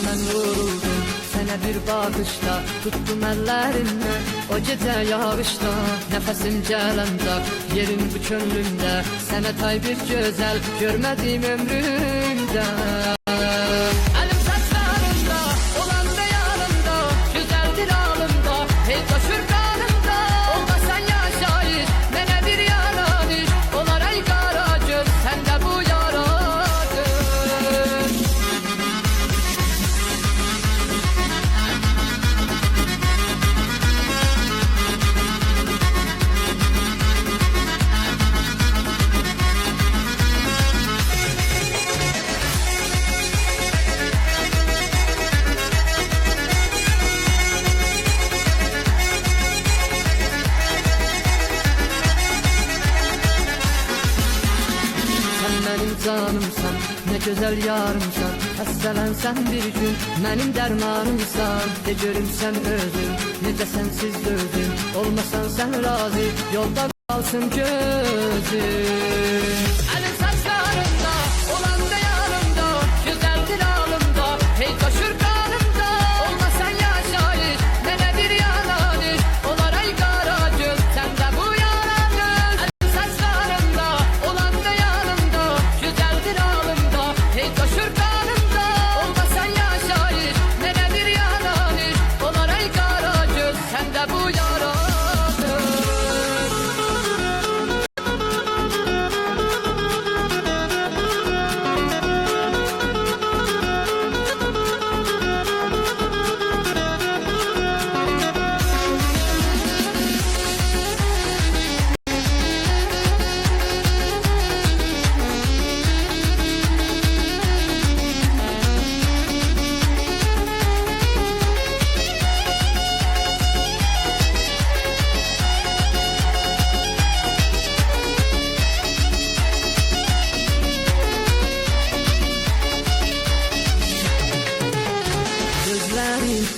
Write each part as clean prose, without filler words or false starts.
Mən vuruldum sənə bir baxışda, tutdum əllərindən o gecə yağışda. Nəfəsim cələncaq yerim bu könlümdə, sənə tay bir gözəl görmədim ömrümdə. Əlim saçlarında, olanda yanımda, güzəldir alımda, hey coşur qanımda. Olmasan yaşayış, mənə bir yaranış, olar ay qara göz, səndə bu yaradır. Mənim canımsan, ne güzel yarımsan, xəstələnsən bir gün, mənim dərmanımsan. De görüm sən özün, necə sənsiz dözdün, olmasan sən razı, yolda qalsın gözün. Əlim saçlarında, olanda yanımda, güzəldir alımda, hey coşur qanımda. Olmasan yaşayış, mənə bir yananış, olar ay qara göz, səndə bu yaranış. Əlim saçlarında, olanda yanımda, güzəldir alımda, hey coşur qanımda. Olmasan yaşayış, mənə bir yananış, olar ay qara göz, səndə bu yaranış.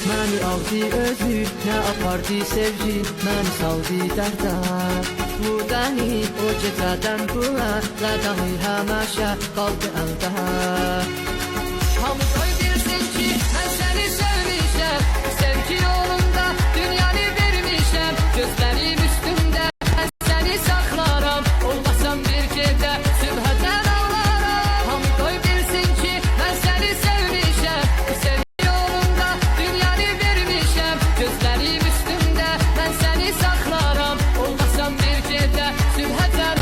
Məni aldı özü, nə apardı sevgi, məni saldı dərdə. Bu dəni o gecədən bura, qədəmi həməşə qaldı əldə.